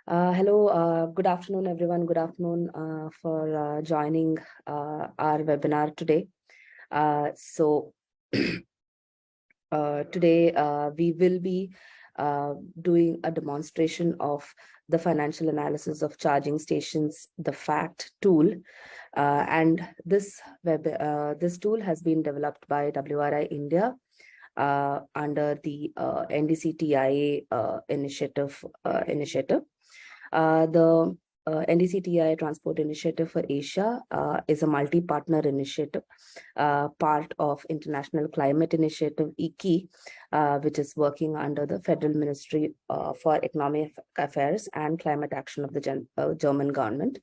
Hello, good afternoon, everyone. Good afternoon for joining our webinar today. Today we will be doing a demonstration of the financial analysis of charging stations, the FACT tool. And this tool has been developed by WRI India under the NDCTIA initiative. The NDC-TIA Transport Initiative for Asia is a multi-partner initiative, part of International Climate Initiative, ICI, which is working under the Federal Ministry for Economic Affairs and Climate Action of the German government.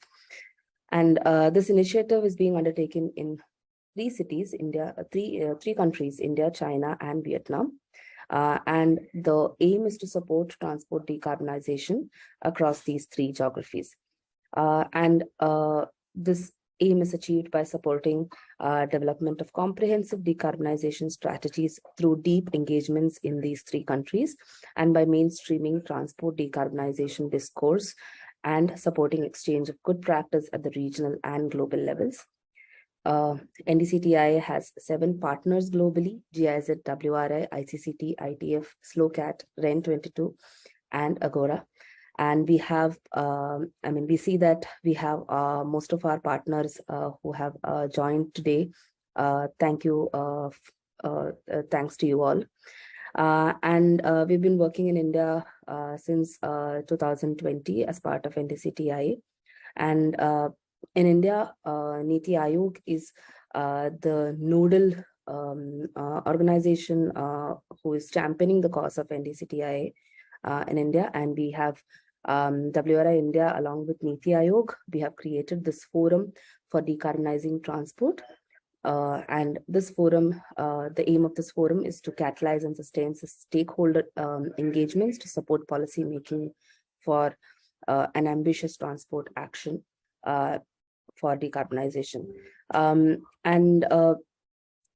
And this initiative is being undertaken in three countries, India, China, and Vietnam. And the aim is to support transport decarbonization across these three geographies. This aim is achieved by supporting development of comprehensive decarbonization strategies through deep engagements in these three countries, and by mainstreaming transport decarbonization discourse and supporting exchange of good practice at the regional and global levels. NDCTIA has 7 partners globally: GIZ, WRI, ICCT, ITF, SLOCAT, REN22, and Agora. And we have, we see that we have most of our partners who have joined today. Thank you. Thanks to you all. We've been working in India since 2020 as part of NDCTIA. And in India, Niti Aayog is the nodal organization who is championing the cause of NDCTIA in India. And we have WRI India along with Niti Aayog. We have created this forum for decarbonizing transport. And this forum, the aim of this forum is to catalyze and sustain stakeholder engagements to support policy making for an ambitious transport action for decarbonization.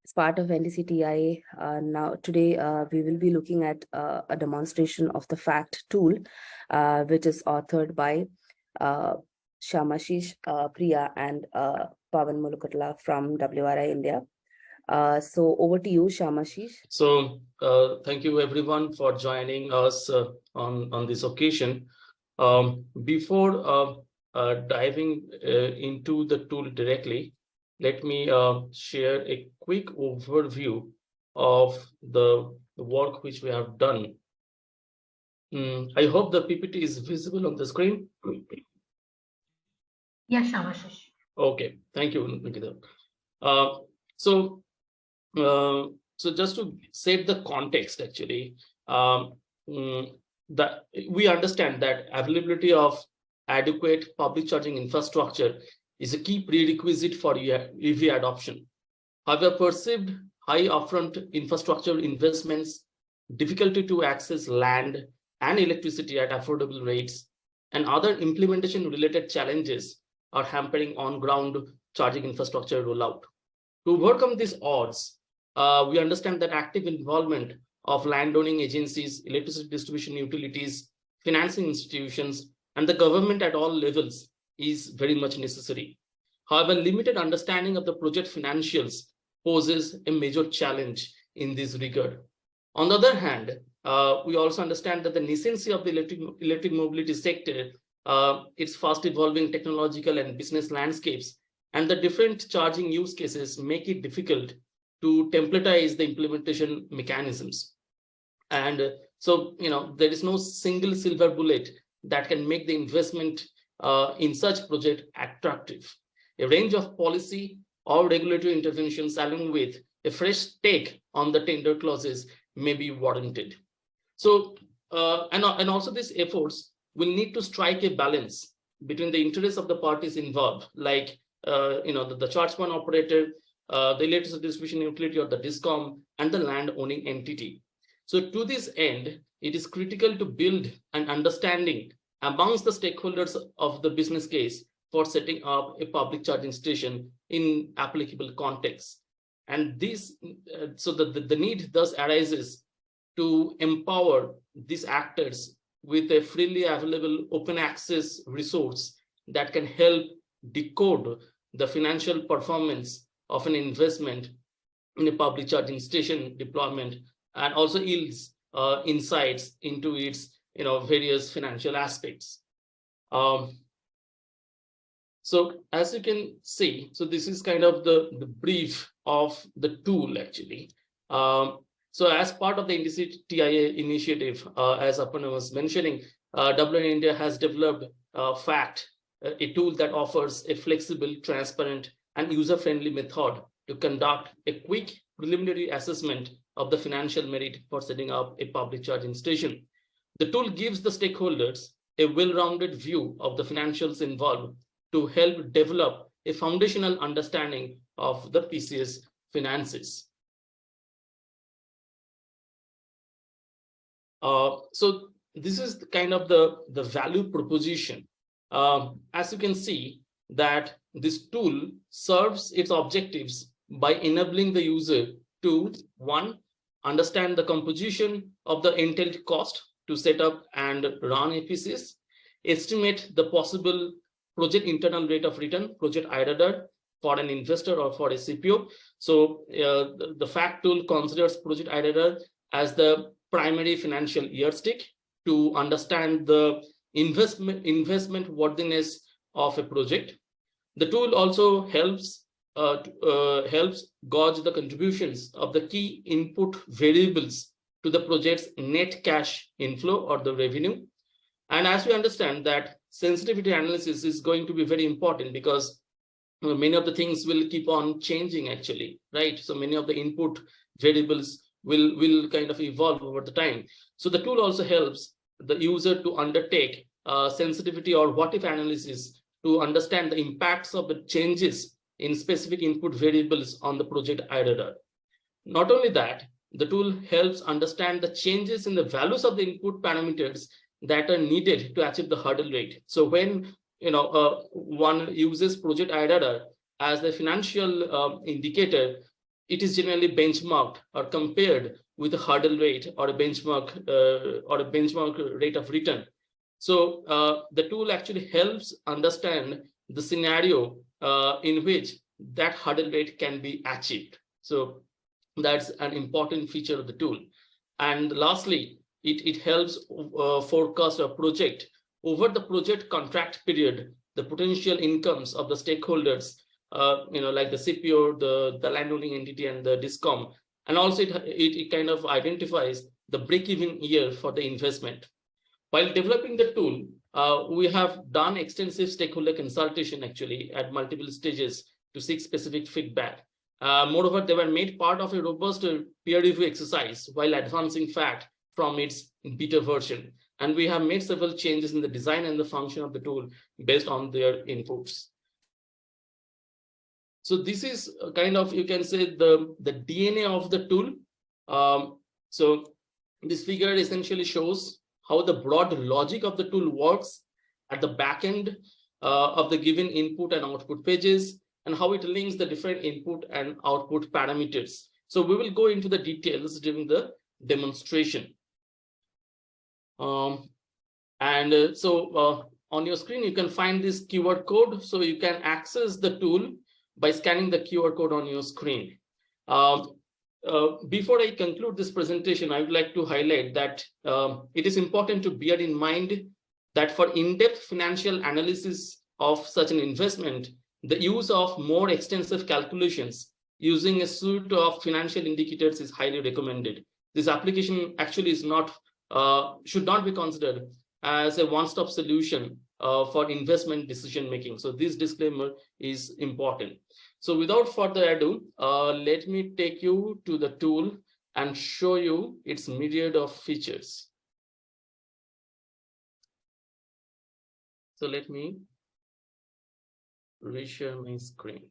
As part of NDCTIA, now today we will be looking at a demonstration of the FACT tool, which is authored by Shyamashish Priya and Pavan Mulukatla from WRI India. So over to you, Shyamashish. So thank you everyone for joining us on this occasion. Before diving into the tool directly, let me share a quick overview of the work which we have done. I hope the PPT is visible on the screen. Yes, Shyamashish. Okay, thank you, Nikita. So just to set the context, actually, that we understand that availability of adequate public charging infrastructure is a key prerequisite for EV adoption. However, perceived high upfront infrastructure investments, difficulty to access land and electricity at affordable rates, and other implementation-related challenges are hampering on-ground charging infrastructure rollout. To overcome these odds, we understand that active involvement of landowning agencies, electricity distribution utilities, financing institutions, and the government at all levels is very much necessary. However, limited understanding of the project financials poses a major challenge in this regard. On the other hand, we also understand that the nascency of the electric mobility sector, its fast evolving technological and business landscapes, and the different charging use cases make it difficult to templatize the implementation mechanisms. And so, there is no single silver bullet that can make the investment in such project attractive. A range of policy or regulatory interventions along with a fresh take on the tender clauses may be warranted. So, and also these efforts will need to strike a balance between the interests of the parties involved, like the charge point operator, the electricity distribution utility or the DISCOM, and the land owning entity. So to this end, it is critical to build an understanding amongst the stakeholders of the business case for setting up a public charging station in applicable contexts. And this, so the need thus arises to empower these actors with a freely available open access resource that can help decode the financial performance of an investment in a public charging station deployment, and also yields insights into its various financial aspects. So as you can see, so this is kind of the brief of the tool actually. So as part of the NDC-TIA initiative, as Aparna was mentioning, WRI India has developed FACT, a tool that offers a flexible, transparent, and user-friendly method to conduct a quick preliminary assessment of the financial merit for setting up a public charging station. The tool gives the stakeholders a well-rounded view of the financials involved to help develop a foundational understanding of the PCS finances. So this is kind of the value proposition. As you can see that this tool serves its objectives by enabling the user to, one, understand the composition of the entailed cost to set up and run APCs, estimate the possible project internal rate of return, project IRR, for an investor or for a CPO. So the FACT tool considers project IRR as the primary financial yardstick to understand the investment worthiness of a project. The tool also helps gauge the contributions of the key input variables to the project's net cash inflow or the revenue. And as we understand that sensitivity analysis is going to be very important, because many of the things will keep on changing actually, right? So many of the input variables will kind of evolve over the time. So the tool also helps the user to undertake sensitivity or what if analysis to understand the impacts of the changes in specific input variables on the project IRR. Not only that, the tool helps understand the changes in the values of the input parameters that are needed to achieve the hurdle rate. So when one uses project IRR as the financial indicator, it is generally benchmarked or compared with a hurdle rate or a benchmark rate of return. So the tool actually helps understand the scenario in which that hurdle rate can be achieved. So that's an important feature of the tool. And lastly, it helps forecast a project over the project contract period, the potential incomes of the stakeholders, like the CPO, the landowning entity, and the DISCOM. And also it kind of identifies the break-even year for the investment. While developing the tool, we have done extensive stakeholder consultation actually at multiple stages to seek specific feedback. Moreover, they were made part of a robust peer review exercise while advancing FACT from its beta version. And we have made several changes in the design and the function of the tool based on their inputs. So this is kind of, you can say, the DNA of the tool. So this figure essentially shows how the broad logic of the tool works at the back end of the given input and output pages, and how it links the different input and output parameters. So we will go into the details during the demonstration. So on your screen, you can find this QR code. So you can access the tool by scanning the QR code on your screen. Before I conclude this presentation, I would like to highlight that it is important to bear in mind that for in-depth financial analysis of such an investment, the use of more extensive calculations using a suite of financial indicators is highly recommended. This application actually is not should not be considered as a one-stop solution for investment decision making. So this disclaimer is important. So without further ado, let me take you to the tool and show you its myriad of features. So let me reshare my screen.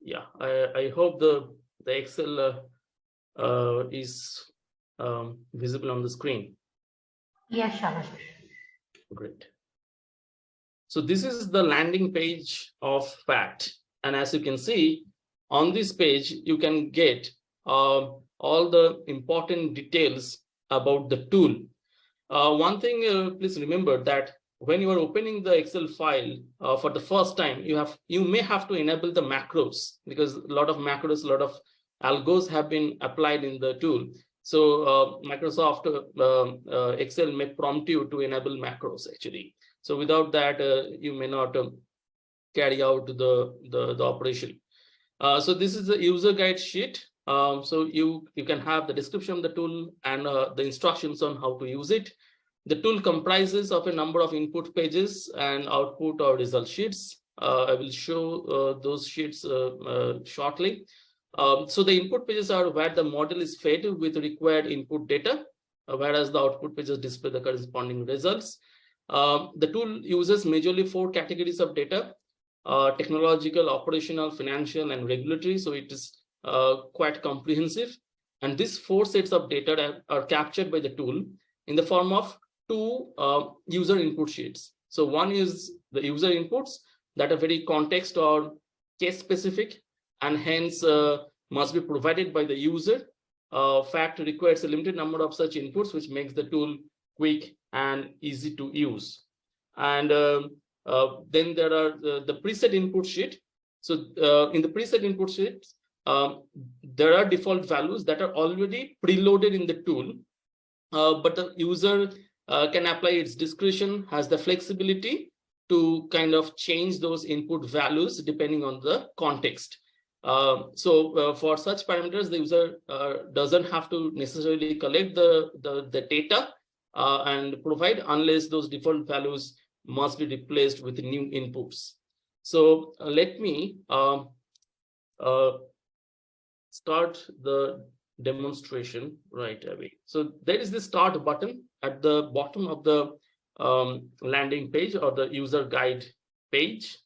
Yeah, I hope the Excel is visible on the screen. Yes, sure. Great. So this is the landing page of FACT. And as you can see, On this page, you can get all the important details about the tool. One thing, please remember that when you are opening the Excel file for the first time, you may have to enable the macros, because a lot of macros, a lot of algos have been applied in the tool. So Microsoft Excel may prompt you to enable macros actually. So without that, you may not carry out the operation. So this is the user guide sheet. So you can have the description of the tool and the instructions on how to use it. The tool comprises of a number of input pages and output or result sheets. I will show those sheets shortly. So the input pages are where the model is fed with required input data, whereas the output pages display the corresponding results. The tool uses majorly 4 categories of data: technological, operational, financial, and regulatory. So it is quite comprehensive. And these 4 sets of data are captured by the tool in the form of 2 user input sheets. So one is the user inputs that are very context or case specific, and hence must be provided by the user. Fact requires a limited number of such inputs, which makes the tool quick and easy to use. And then there are the preset input sheet. So in the preset input sheet, there are default values that are already preloaded in the tool, but the user can apply its discretion, has the flexibility to kind of change those input values depending on the context. So for such parameters, the user doesn't have to necessarily collect the data and provide, unless those default values must be replaced with new inputs. So let me start the demonstration right away. So there is the start button at the bottom of the landing page or the user guide page.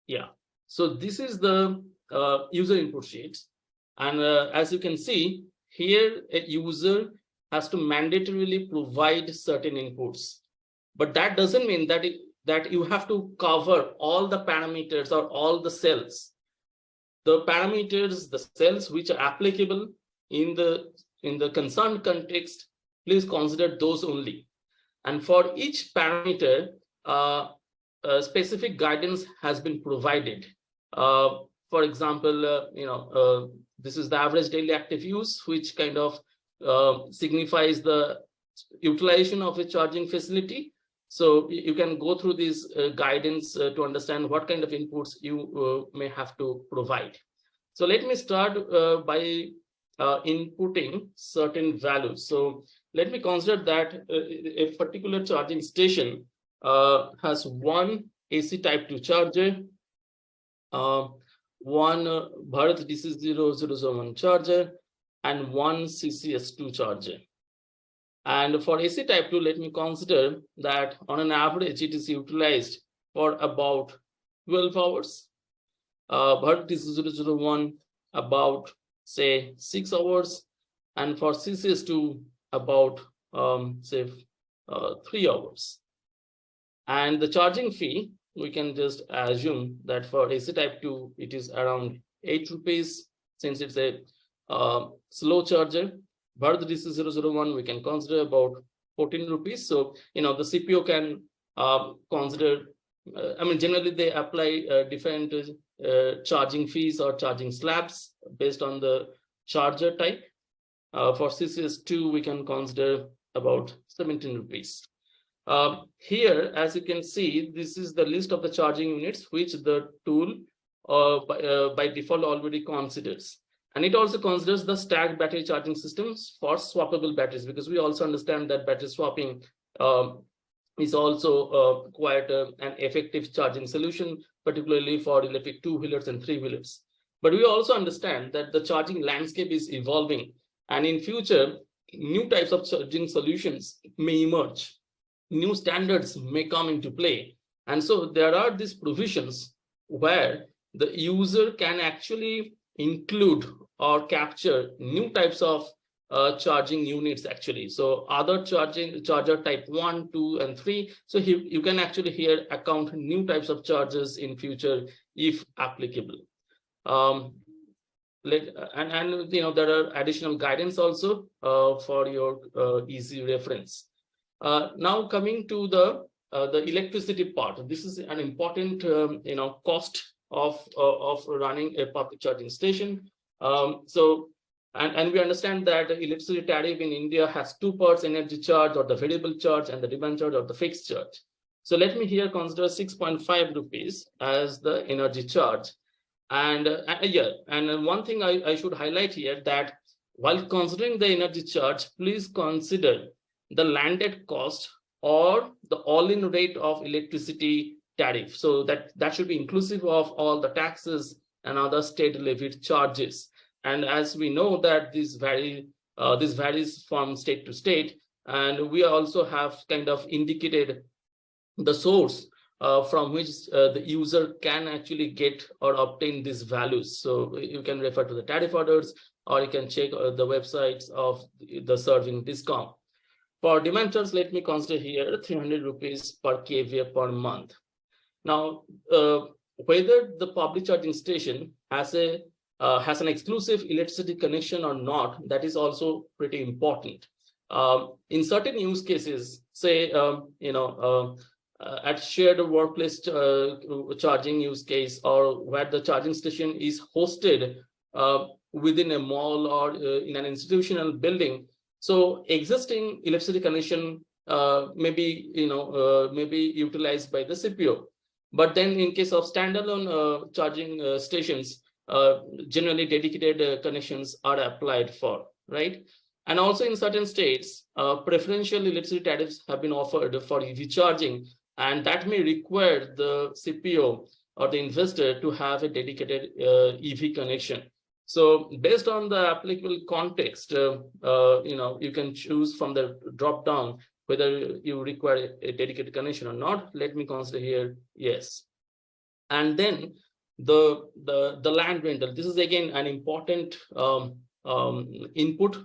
Yeah, so this is the user input sheets. And as you can see here, a user has to mandatorily provide certain inputs. But that doesn't mean that you have to cover all the parameters or all the cells. The parameters, the cells which are applicable in the concerned context, please consider those only. And for each parameter, specific guidance has been provided. For example, this is the average daily active use, which kind of signifies the utilization of a charging facility. So you can go through this guidance to understand what kind of inputs you may have to provide. So let me start by inputting certain values. So let me consider that a particular charging station has one AC type 2 charger, one Bharat DC-0001 charger, and one CCS2 charger. And for AC type 2, let me consider that on an average, it is utilized for about 12 hours. Bharat DC-0001 about, say, 6 hours. And for CCS2, about, say, 3 hours. And the charging fee, we can just assume that for AC type 2, it is around 8 rupees, since it's a slow charger. Bharat DC-001, we can consider about 14 rupees. So, the CPO can consider, generally they apply different charging fees or charging slabs based on the charger type. For CCS2, we can consider about 17 rupees. Here, as you can see, this is the list of the charging units which the tool by default already considers. And it also considers the stacked battery charging systems for swappable batteries, because we also understand that battery swapping is also quite an effective charging solution, particularly for electric 2-wheelers and 3-wheelers. But we also understand that the charging landscape is evolving, and in future, new types of charging solutions may emerge. New standards may come into play. And so there are these provisions where the user can actually include or capture new types of charging units actually. So other charger type 1, 2, and 3. So you can actually here account new types of chargers in future if applicable. And you know, there are additional guidance also for your easy reference. Now coming to the electricity part, this is an important you know, cost of running a public charging station. And we understand that the electricity tariff in India has two parts: energy charge or the variable charge, and the demand charge or the fixed charge. So let me here consider 6.5 rupees as the energy charge. And one thing I should highlight here, that while considering the energy charge, please consider the landed cost or the all-in rate of electricity tariff. So that should be inclusive of all the taxes and other state levied charges. And as we know that this varies from state to state, and we also have kind of indicated the source from which the user can actually get or obtain these values. So you can refer to the tariff orders, or you can check the websites of the serving discom. For demand charge, let me consider here 300 rupees per kVA per month. Now, whether the public charging station has an exclusive electricity connection or not, that is also pretty important. In certain use cases, say at shared workplace charging use case, or where the charging station is hosted within a mall or in an institutional building, so existing electricity connection may be utilized by the CPO. But then in case of standalone charging stations, generally dedicated connections are applied for, right? And also in certain states, preferential electricity tariffs have been offered for EV charging, and that may require the CPO or the investor to have a dedicated EV connection. So based on the applicable context, you can choose from the drop down whether you require a dedicated connection or not. Let me consider here yes. And then the land rental. This is again an important input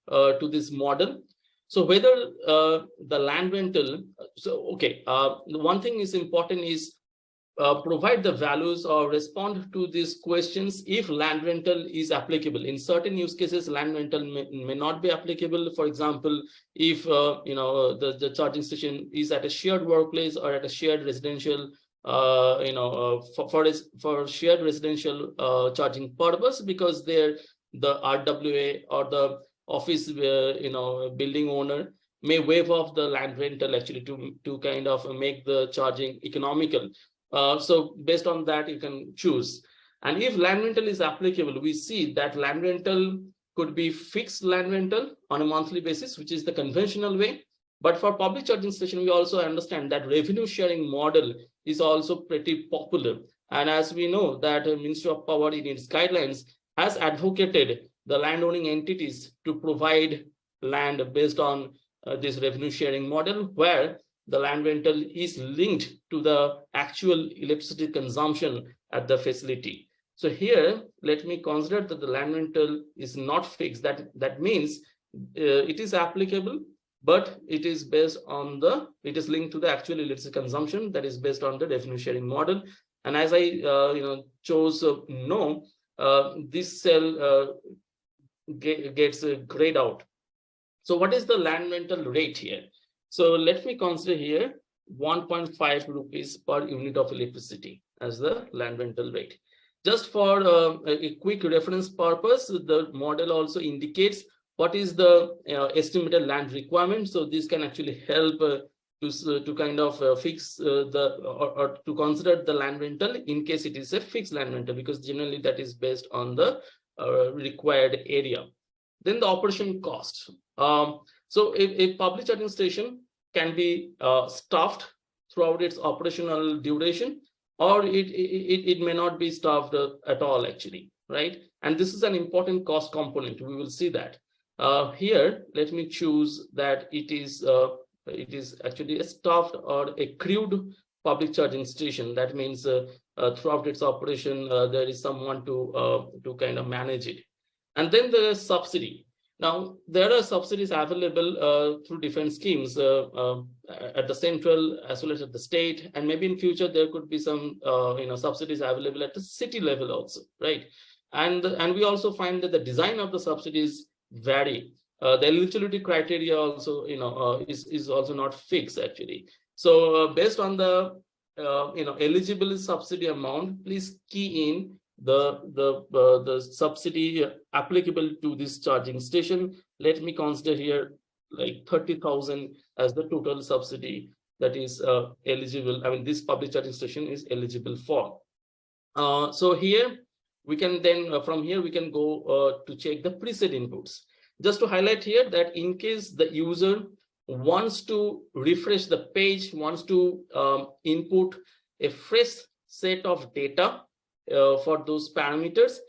to this model. So whether the land rental, the one thing is important is provide the values or respond to these questions if land rental is applicable. In certain use cases, land rental may not be applicable. For example, if the charging station is at a shared workplace or at a shared residential, for shared residential charging purpose, because there the RWA or the office building owner may waive off the land rental actually to kind of make the charging economical. So based on that, you can choose. And if land rental is applicable, we see that land rental could be fixed land rental on a monthly basis, which is the conventional way. But for public charging station, we also understand that revenue sharing model is also pretty popular. And as we know that Ministry of Power in its guidelines has advocated the landowning entities to provide land based on this revenue sharing model, where the land rental is linked to the actual electricity consumption at the facility. So here, let me consider that the land rental is not fixed. That means it is applicable, but it is based on it is linked to the actual electricity consumption that is based on the revenue sharing model. And as I chose no, this cell gets grayed out. So what is the land rental rate here? So let me consider here 1.5 rupees per unit of electricity as the land rental rate. Just for a quick reference purpose, the model also indicates what is the estimated land requirement. So this can actually help to kind of fix or to consider the land rental in case it is a fixed land rental, because generally that is based on the required area. Then the operation cost. So a public charging station can be staffed throughout its operational duration, or it may not be staffed at all actually, right? And this is an important cost component. We will see that. Here, let me choose that it is actually a staffed or a crewed public charging station. That means throughout its operation, there is someone to kind of manage it. And then the subsidy. Now, there are subsidies available through different schemes at the central as well as at the state, and maybe in future there could be some subsidies available at the city level also, right? And we also find that the design of the subsidies vary. The eligibility criteria also is also not fixed actually. So based on the eligible subsidy amount, please key in the subsidy applicable to this charging station. Let me consider here like 30,000 as the total subsidy that is eligible. I mean, this public charging station is eligible for. So here we can then from here we can go to check the preset inputs. Just to highlight here that in case the user wants to refresh the page, wants to input a fresh set of data for those parameters,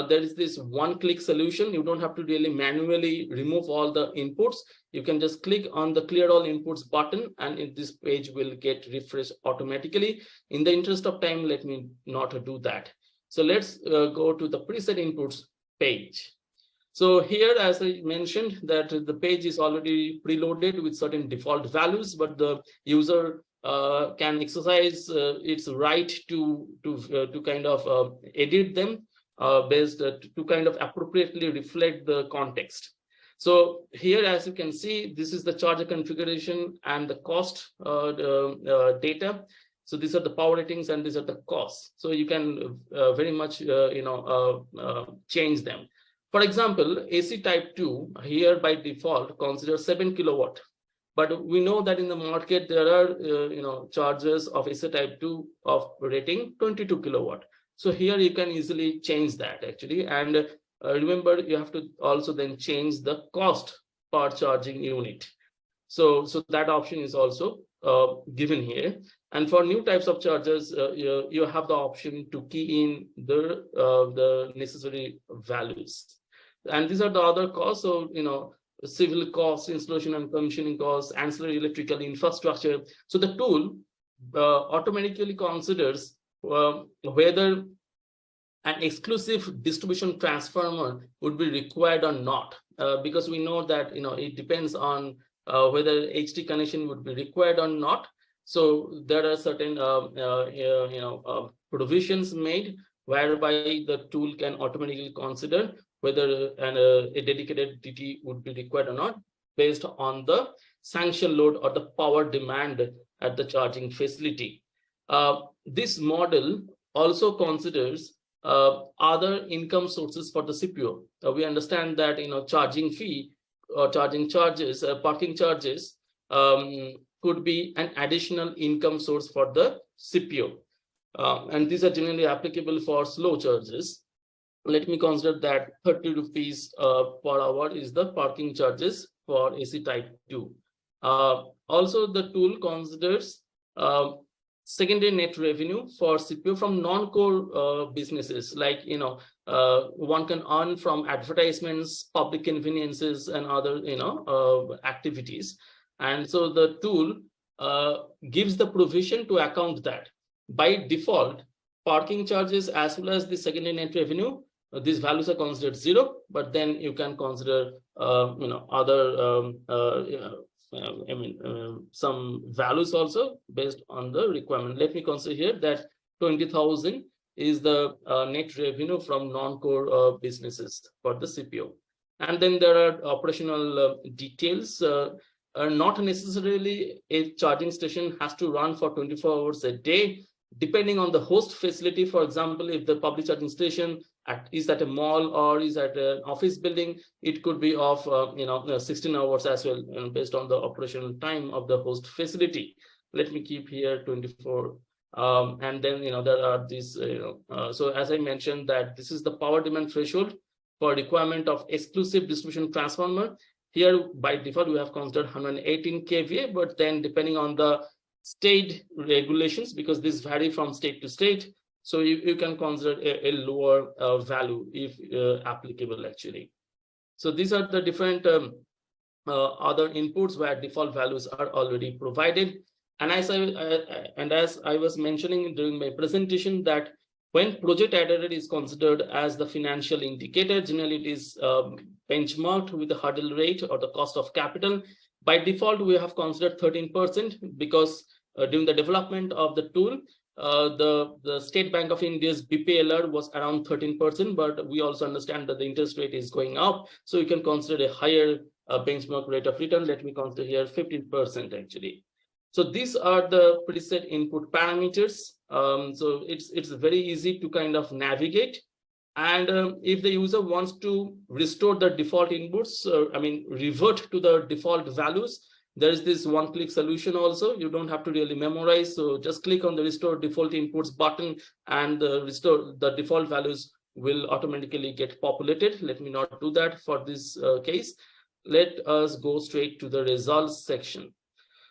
there is this one-click solution. You don't have to really manually remove all the inputs. You can just click on the clear all inputs button, and this page will get refreshed automatically. In the interest of time, let me not do that. So let's go to the preset inputs page. So here, as I mentioned, that the page is already preloaded with certain default values, but the user can exercise its right to kind of edit them based to kind of appropriately reflect the context. So here, as you can see, this is the charger configuration and the cost data. So these are the power ratings and these are the costs. So you can very much change them. For example, AC type 2 here by default considers 7 kilowatt. But we know that in the market there are chargers of AC type 2 of rating 22 kilowatt. So here you can easily change that actually. And remember, you have to also then change the cost per charging unit. So that option is also given here. And for new types of chargers, you have the option to key in the necessary values. And these are the other costs. So civil costs, installation and commissioning costs, ancillary electrical infrastructure. So the tool automatically considers whether an exclusive distribution transformer would be required or not, because we know that it depends on whether HT connection would be required or not. So there are certain provisions made whereby the tool can automatically consider whether a dedicated DT would be required or not based on the sanction load or the power demand at the charging facility. This model also considers other income sources for the CPO. We understand that charging fee or charging charges, parking charges could be an additional income source for the CPO. And these are generally applicable for slow charges. Let me consider that 30 rupees per hour is the parking charges for AC type 2. Also, the tool considers secondary net revenue for CPO from non-core businesses, like one can earn from advertisements, public conveniences, and other activities. And so the tool gives the provision to account that. By default, parking charges as well as the secondary net revenue, these values are considered 0, but then you can consider other some values also based on the requirement. Let me consider here that 20,000 is the net revenue from non-core businesses for the CPO. And then there are operational details. Not necessarily a charging station has to run for 24 hours a day. Depending on the host facility, for example, if the public charging station is at a mall or is at an office building, it could be of 16 hours as well, based on the operational time of the host facility. Let me keep here 24. And then there are these. So as I mentioned, that this is the power demand threshold for requirement of exclusive distribution transformer. Here by default we have considered 118 kVA, but then depending on the state regulations, because this vary from state to state, so you can consider a lower value if applicable actually. So these are the different other inputs where default values are already provided. And as I was mentioning during my presentation, that When project added is considered as the financial indicator, generally it is benchmarked with the hurdle rate or the cost of capital. By default, we have considered 13% because during the development of the tool, the State Bank of India's BPLR was around 13%, but we also understand that the interest rate is going up. So you can consider a higher benchmark rate of return. Let me consider here 15% actually. So these are the preset input parameters. So it's very easy to kind of navigate. And if the user wants to restore the default inputs, revert to the default values, there is this one-click solution also. You don't have to really memorize. So just click on the restore default inputs button and restore the default values will automatically get populated. Let me not do that for this case. Let us go straight to the results section.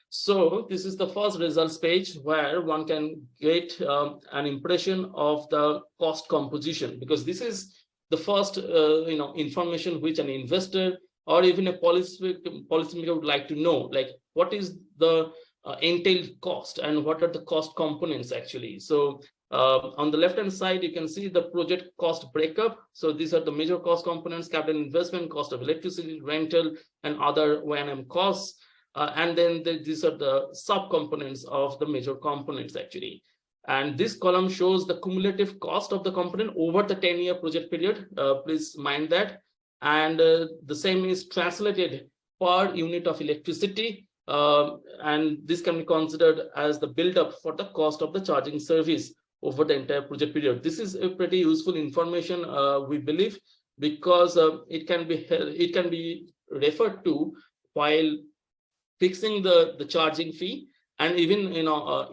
So this is the first results page where one can get an impression of the cost composition, because this is the first information which an investor or even a policymaker would like to know, like what is the entailed cost and what are the cost components actually. So on the left hand side, you can see the project cost breakup. So these are the major cost components: capital investment, cost of electricity, rental, and other O&M costs. And then these are the sub-components of the major components actually. And this column shows the cumulative cost of the component over the 10-year project period. Please mind that. And the same is translated per unit of electricity. And this can be considered as the build-up for the cost of the charging service over the entire project period. This is a pretty useful information, we believe, because it can be referred to while fixing the charging fee, and even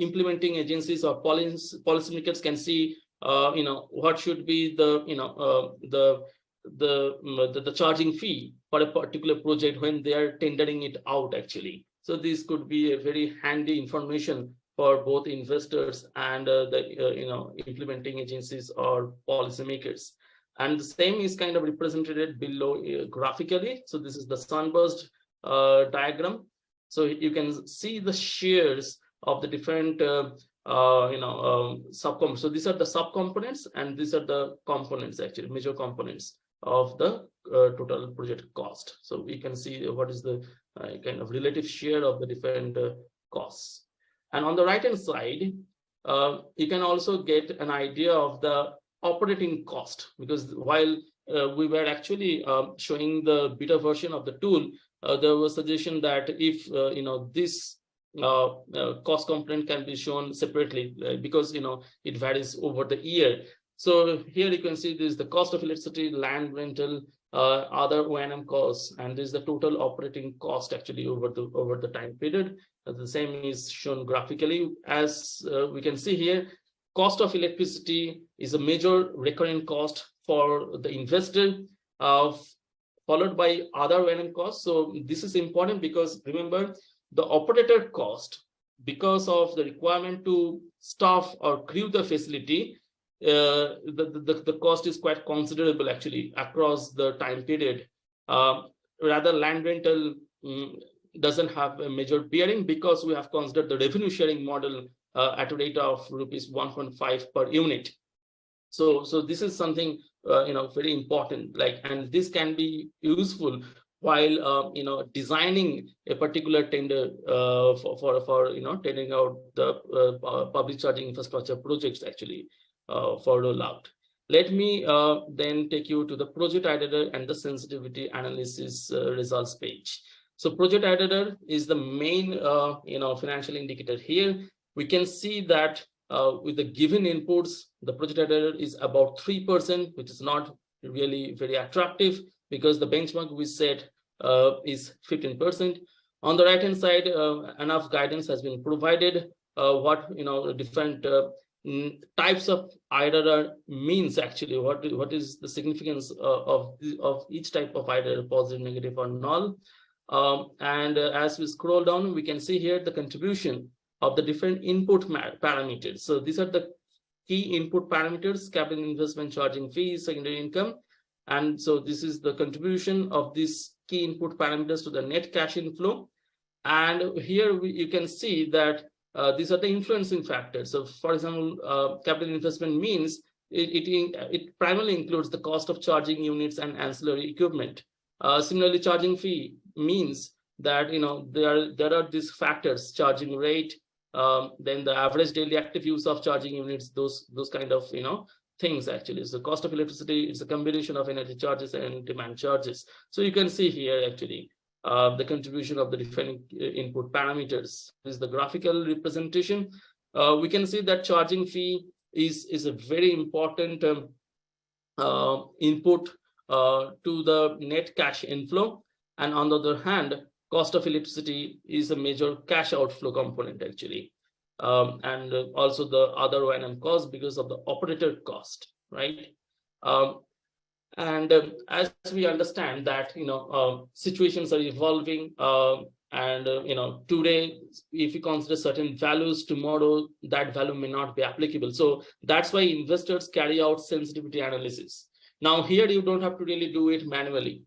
implementing agencies or policymakers can see what should be the charging fee for a particular project when they are tendering it out actually. So this could be a very handy information for both investors and the implementing agencies or policymakers. And the same is kind of represented below graphically. So this is the sunburst diagram. So you can see the shares of the different subcomponents. So these are the subcomponents, and these are the components actually, major components of the total project cost. So we can see what is the kind of relative share of the different costs. And on the right hand side, you can also get an idea of the operating cost, because while we were actually showing the beta version of the tool, there was suggestion that if this cost component can be shown separately, because it varies over the year. So here you can see this is the cost of electricity, land rental, other O&M costs, and this is the total operating cost actually over the time period. The same is shown graphically. As we can see here, cost of electricity is a major recurring cost for the investor, followed by other O&M costs. So this is important because remember, the operator cost, because of the requirement to staff or crew the facility, the cost is quite considerable actually across the time period. Rather, land rental doesn't have a major bearing because we have considered the revenue sharing model at a rate of rupees 1.5 per unit. So this is something very important, and this can be useful while designing a particular tender for tendering out the public charging infrastructure projects actually for rollout. Let me then take you to the project editor and the sensitivity analysis results page. So project editor is the main financial indicator here. We can see that with the given inputs, the project editor is about 3%, which is not really very attractive because the benchmark we set is 15%. On the right hand side, enough guidance has been provided what different types of IRR means actually, what is the significance of each type of IRR, positive, negative, or null. And as we scroll down, we can see here the contribution of the different input parameters. So these are the key input parameters: capital investment, charging fees, secondary income. And so this is the contribution of these key input parameters to the net cash inflow. And here you can see that these are the influencing factors. So for example, capital investment means it primarily includes the cost of charging units and ancillary equipment. Similarly, charging fee means that there are these factors: charging rate, then the average daily active use of charging units, those kind of things actually. So cost of electricity is a combination of energy charges and demand charges. So you can see here actually the contribution of the different input parameters. This is the graphical representation. We can see that charging fee is a very important input to the net cash inflow, and on the other hand, cost of electricity is a major cash outflow component actually, and also the other O&M cost because of the operator cost, right? And as we understand that situations are evolving, and today if you consider certain values, tomorrow that value may not be applicable. So that's why investors carry out sensitivity analysis. Now here you don't have to really do it manually.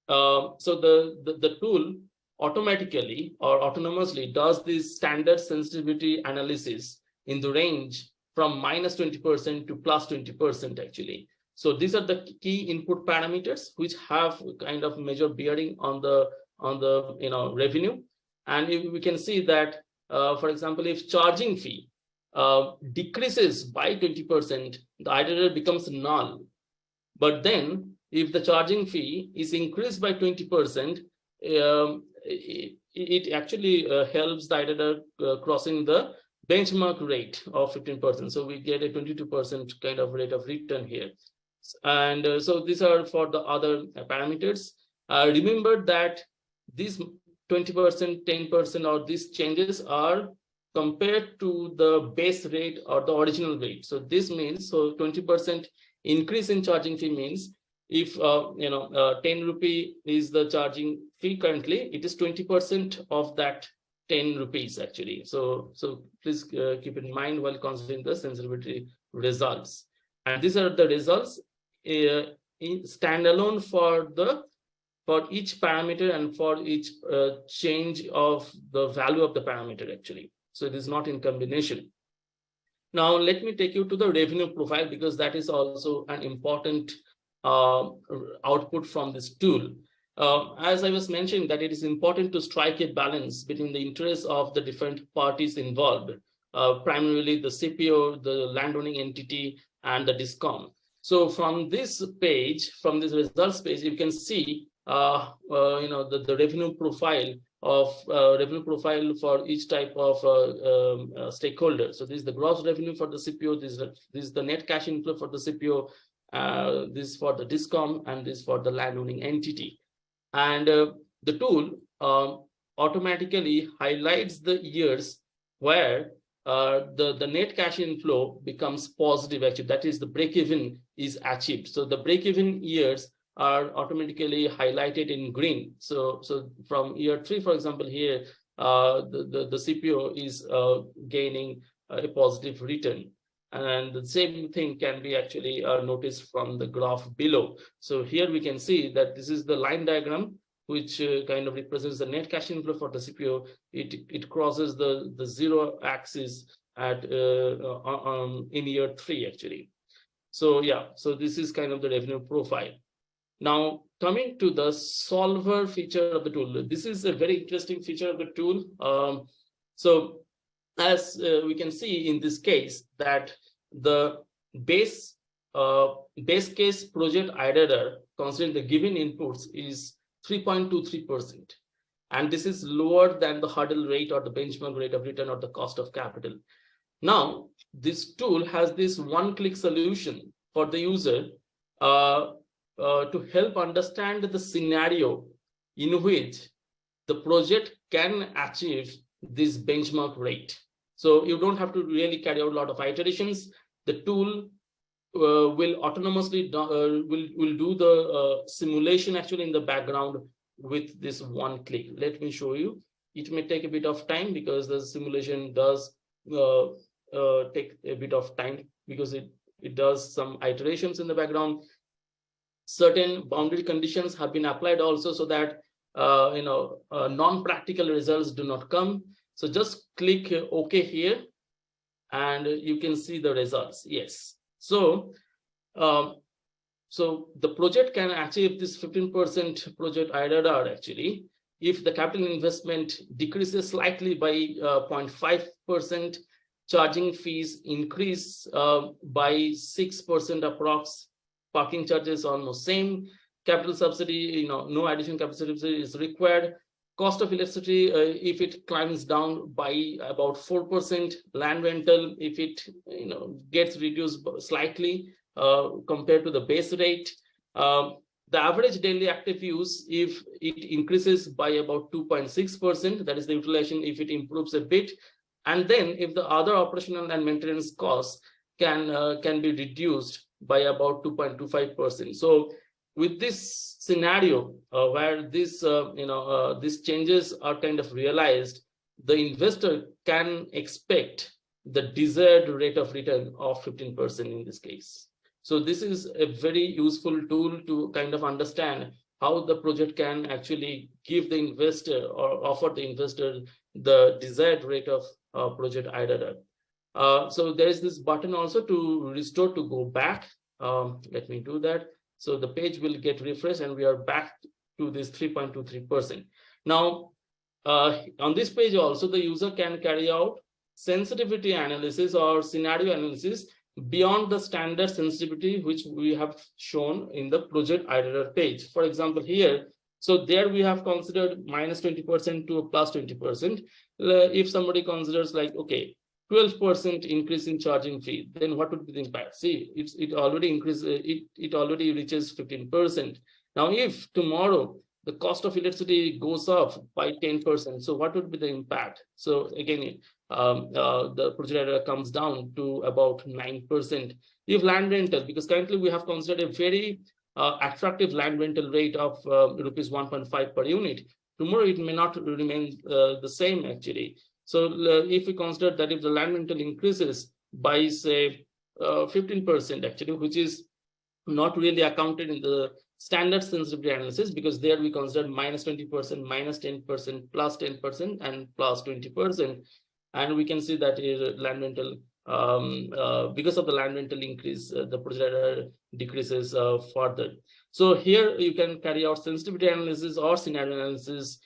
So the tool automatically or autonomously does this standard sensitivity analysis in the range from -20% to +20% actually. So these are the key input parameters which have kind of major bearing on the revenue. And we can see that, for example, if charging fee decreases by 20%, the iterator becomes null. But then if the charging fee is increased by 20%, it actually helps the iterator crossing the benchmark rate of 15%. So we get a 22% kind of rate of return here. And so these are for the other parameters. Remember that these 20%, 10%, or these changes are compared to the base rate or the original rate. So this means, so 20% increase in charging fee means if 10 rupee is the charging fee currently, it is 20% of that 10 rupees actually. So please keep in mind while considering the sensitivity results. And these are the results in standalone for each parameter and for each change of the value of the parameter actually. So it is not in combination. Now let me take you to the revenue profile, because that is also an important output from this tool. As I was mentioning, that it is important to strike a balance between the interests of the different parties involved, primarily the CPO, the landowning entity, and the DISCOM. So from this page, from this results page, you can see the revenue profile for each type of stakeholder. So this is the gross revenue for the CPO, this is the net cash inflow for the CPO, this for the DISCOM, and this for the landowning entity. And the tool automatically highlights the years where the net cash inflow becomes positive actually, that is the break-even is achieved. So the break-even years are automatically highlighted in green. So from year 3, for example, here the CPO is gaining a positive return, and the same thing can be actually noticed from the graph below. So here we can see that this is the line diagram which kind of represents the net cash inflow for the CPO. It crosses the zero axis at in year 3 actually. So yeah, so this is kind of the revenue profile. Now coming to the solver feature of the tool, this is a very interesting feature of the tool. So as we can see in this case that the base case project iterator considering the given inputs is 3.23%, and this is lower than the hurdle rate or the benchmark rate of return or the cost of capital. Now this tool has this one-click solution for the user to help understand the scenario in which the project can achieve this benchmark rate. So you don't have to really carry out a lot of iterations. The tool will autonomously will do the simulation actually in the background with this one click. Let me show you. It may take a bit of time because the simulation does take a bit of time because it does some iterations in the background. Certain boundary conditions have been applied also so that non-practical results do not come. So just click OK here and you can see the results. Yes. So So the project can achieve this 15% project IRR actually if the capital investment decreases slightly by 0.5%, charging fees increase by 6% approx, parking charges almost same, capital subsidy, no additional capital subsidy is required. Cost of electricity, if it climbs down by about 4%, land rental, if it gets reduced slightly compared to the base rate, the average daily active use, if it increases by about 2.6%, that is the utilization if it improves a bit, and then if the other operational and maintenance costs can be reduced by about 2.25%. So with this scenario where this these changes are kind of realized, the investor can expect the desired rate of return of 15% in this case. So this is a very useful tool to kind of understand how the project can actually give the investor or offer the investor the desired rate of project IRR. So there is this button also to restore, to go back. Let me do that. So the page will get refreshed and we are back to this 3.23%. Now, on this page also, the user can carry out sensitivity analysis or scenario analysis beyond the standard sensitivity which we have shown in the project IRR page. For example, here, so there we have considered minus 20% to a plus 20%. If somebody considers like, okay, 12% increase in charging fee, then what would be the impact? See, it already increases, it already reaches 15%. Now, if tomorrow the cost of electricity goes up by 10%, so what would be the impact? So again, the project IRR comes down to about 9%. If land rental, because currently we have considered a very attractive land rental rate of rupees 1.5 per unit, tomorrow it may not remain the same actually. So if we consider that if the land rental increases by say 15% actually, which is not really accounted in the standard sensitivity analysis, because there we consider minus 20%, minus 10%, plus 10%, and plus 20%. And we can see that land rental, because of the land rental increase, the project decreases further. So here you can carry out sensitivity analysis or scenario analysis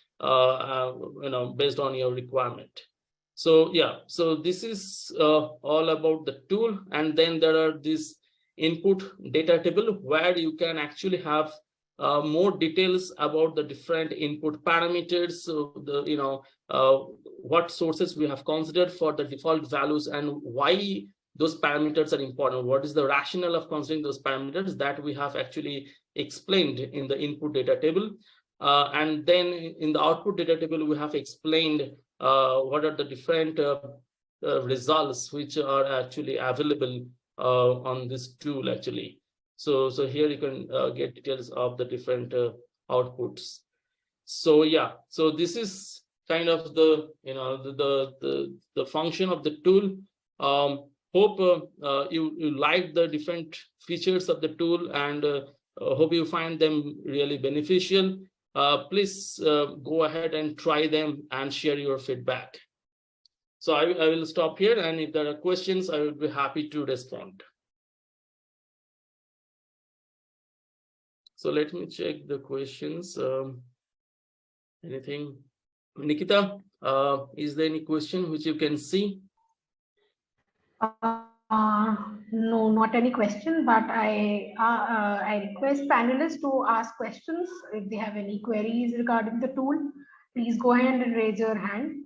based on your requirement. So yeah, so this is all about the tool. And then there are these input data table where you can actually have more details about the different input parameters. So the what sources we have considered for the default values and why those parameters are important. What is the rationale of considering those parameters that we have actually explained in the input data table. And then in the output data table, we have explained what are the different results which are actually available on this tool actually. So here you can get details of the different outputs. So yeah, so this is kind of the the function of the tool. Hope you like the different features of the tool, and hope you find them really beneficial. Please go ahead and try them and share your feedback. So I will stop here, and if there are questions, I would be happy to respond. So let me check the questions. Anything? Nikita, is there any question which you can see? No, not any question, but I request panelists to ask questions. If they have any queries regarding the tool, please go ahead and raise your hand.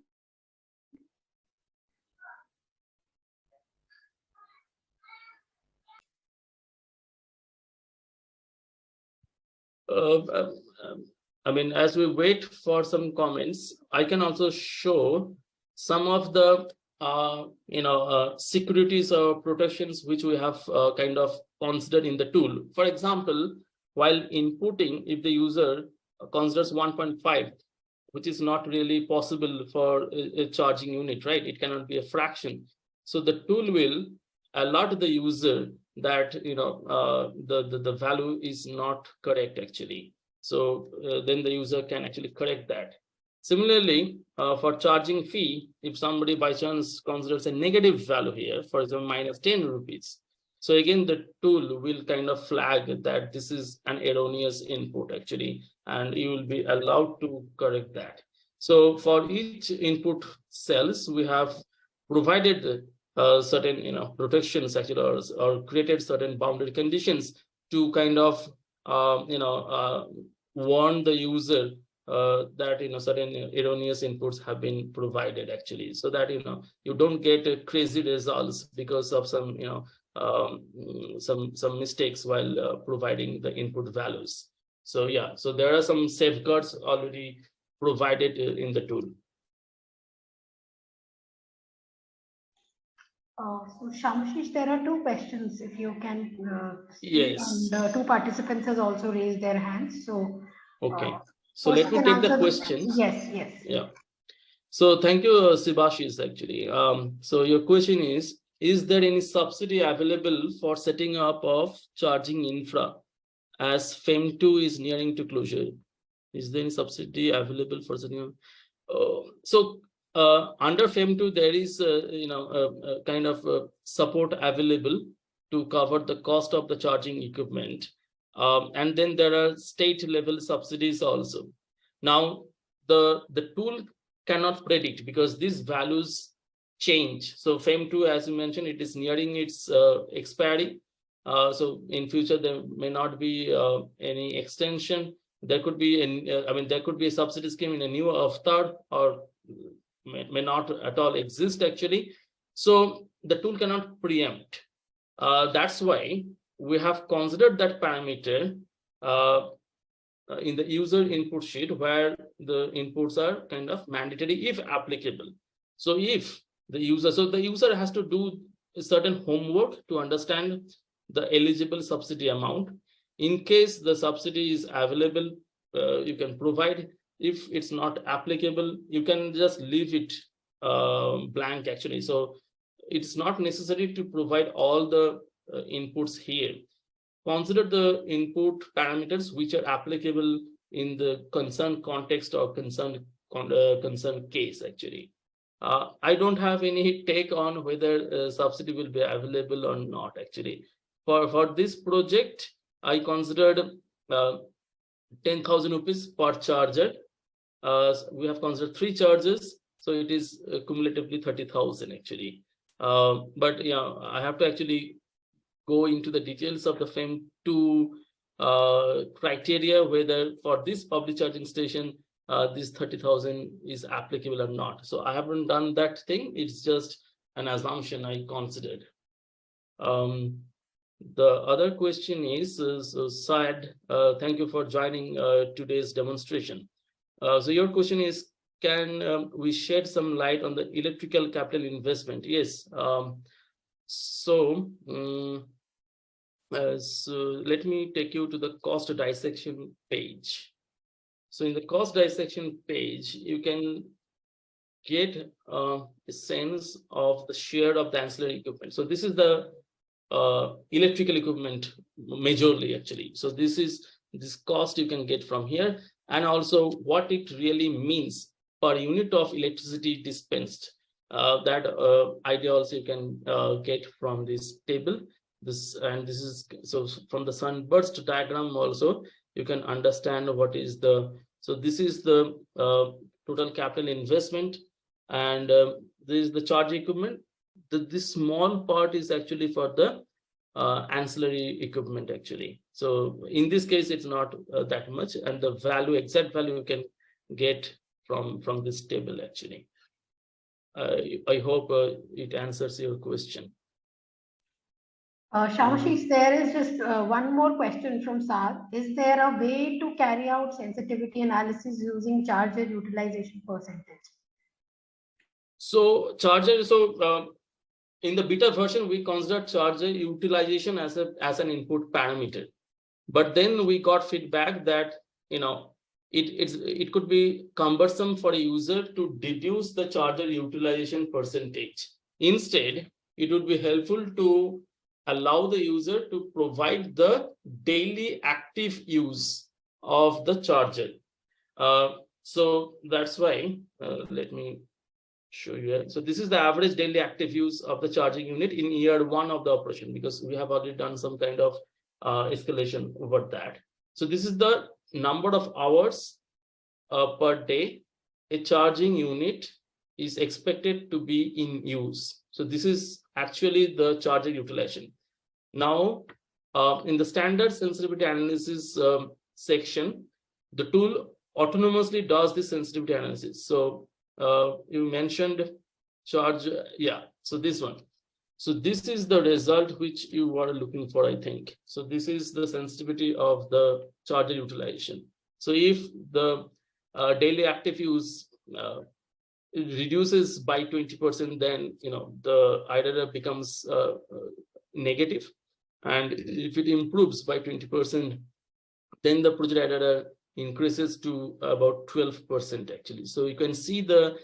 I mean, as we wait for some comments, I can also show some of the securities or protections which we have kind of considered in the tool. For example, while inputting, if the user considers 1.5, which is not really possible for a charging unit, right? It cannot be a fraction. So the tool will alert the user that the value is not correct actually. So then the user can actually correct that. Similarly, for charging fee, if somebody by chance considers a negative value here, for example, minus 10 rupees, So again, the tool will kind of flag that this is an erroneous input actually, and you will be allowed to correct that. So for each input cells, we have provided certain protections actually, or created certain boundary conditions to kind of warn the user that certain erroneous inputs have been provided actually, so that you don't get crazy results because of some some mistakes while providing the input values. So yeah, so there are some safeguards already provided in the tool. So Shamshish, there are two questions. If you can, Yes. the two participants has also raised their hands. So Okay. So first let you me can take the answer questions. Yes. Yeah. So thank you, Sibashis, actually. So your question is there any subsidy available for setting up of charging infra as FEM2 is nearing to closure? Is there any subsidy available for setting up? Under FEM2, there is a kind of support available to cover the cost of the charging equipment. And then there are state level subsidies also. Now, the tool cannot predict because these values change. So FEM2, as you mentioned, it is nearing its expiry. So in future, there may not be any extension. There could be there could be a subsidy scheme in a new avatar, or may not at all exist actually. So the tool cannot preempt. That's why we have considered that parameter in the user input sheet, where the inputs are kind of mandatory if applicable. So if the user has to do a certain homework to understand the eligible subsidy amount. In case the subsidy is available, you can provide. If it's not applicable, you can just leave it blank actually. So it's not necessary to provide all the inputs here. Consider the input parameters which are applicable in the concerned context or concerned case actually. I don't have any take on whether subsidy will be available or not actually. For this project, I considered 10,000 rupees per charger. We have considered 3 charges, so it is cumulatively 30,000 actually. But yeah, I have to actually go into the details of the FEM2 criteria, whether for this public charging station this 30,000 is applicable or not. So I haven't done that thing. It's just an assumption I considered. The other question is Syed, thank you for joining today's demonstration. So your question is, can we shed some light on the electrical capital investment? Yes. So let me take you to the cost dissection page. So in the cost dissection page, you can get a sense of the share of the ancillary equipment. So this is the electrical equipment majorly actually. So this cost you can get from here, and also what it really means per unit of electricity dispensed. That idea also you can get from this table. This is so from the sunburst diagram also you can understand what is the. So this is the total capital investment, and this is the charge equipment. This small part is actually for the ancillary equipment actually. So in this case, it's not that much, and the exact value you can get from this table actually. I hope it answers your question. Shamshish, there is just one more question from Saad. Is there a way to carry out sensitivity analysis using charger utilization percentage? So in the beta version, we considered charger utilization as an input parameter, but then we got feedback that it could be cumbersome for a user to deduce the charger utilization percentage. Instead, it would be helpful to allow the user to provide the daily active use of the charger. So that's why let me show you here. So this is the average daily active use of the charging unit in year 1 of the operation, because we have already done some kind of escalation over that. So this is the number of hours per day a charging unit is expected to be in use. So this is actually the charger utilization. Now, in the standard sensitivity analysis section, the tool autonomously does the sensitivity analysis. So you mentioned charge, yeah, so this one. So this is the result which you were looking for, I think. So this is the sensitivity of the charger utilization. So if the daily active use reduces by 20%, then the IRR becomes negative. And if it improves by 20%, then the project IRR increases to about 12% actually. So you can see the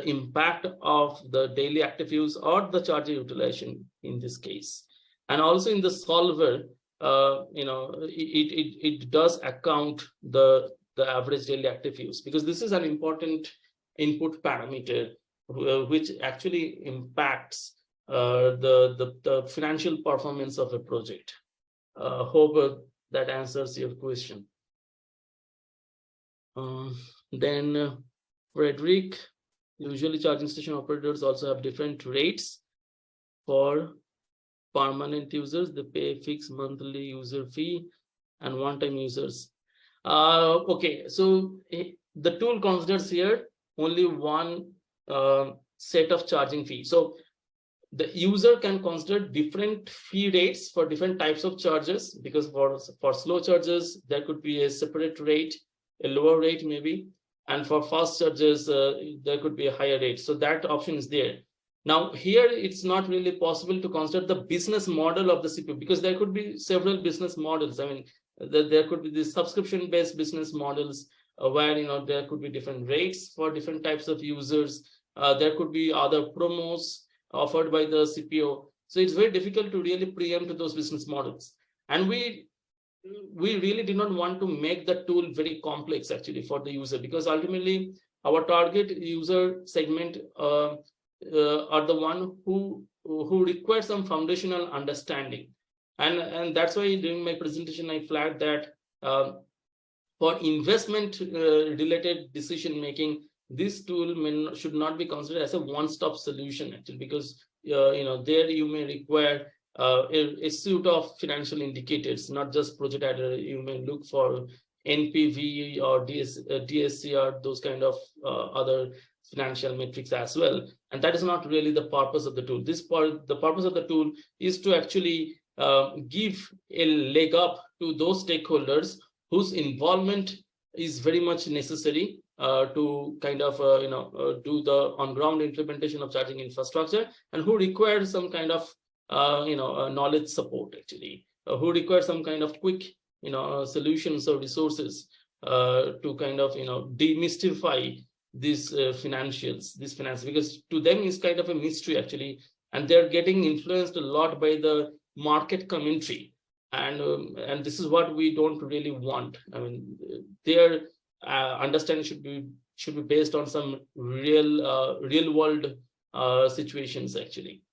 impact of the daily active use or the charger utilization in this case. And also in the solver, it does account the average daily active use, because this is an important input parameter which actually impacts the financial performance of a project. Hope that answers your question. Then Frederick, usually charging station operators also have different rates. For permanent users, they pay fixed monthly user fee and one-time users. Okay, so the tool considers here only one set of charging fee. So the user can consider different fee rates for different types of charges, because for slow charges, there could be a separate rate, a lower rate maybe, and for fast charges, there could be a higher rate. So that option is there. Now here, it's not really possible to consider the business model of the CPU, because there could be several business models. I mean, there could be the subscription-based business models where there could be different rates for different types of users. There could be other promos offered by the CPO. So it's very difficult to really preempt those business models. And we really did not want to make the tool very complex actually for the user, because ultimately our target user segment are the one who require some foundational understanding. And that's why during my presentation, I flagged that for investment related decision making, this tool should not be considered as a one-stop solution actually, because there you may require a suite of financial indicators, not just project IRR. You may look for NPV or DSCR, those kind of other financial metrics as well. And that is not really the purpose of the tool. The purpose of the tool is to actually give a leg up to those stakeholders whose involvement is very much necessary to kind of do the on-ground implementation of charging infrastructure, and who require some kind of knowledge support actually, who require some kind of quick solutions or resources to kind of demystify these financials, because to them is kind of a mystery actually, and they're getting influenced a lot by the market commentary, and this is what we don't really want. I mean, their understanding should be based on some real world situations actually.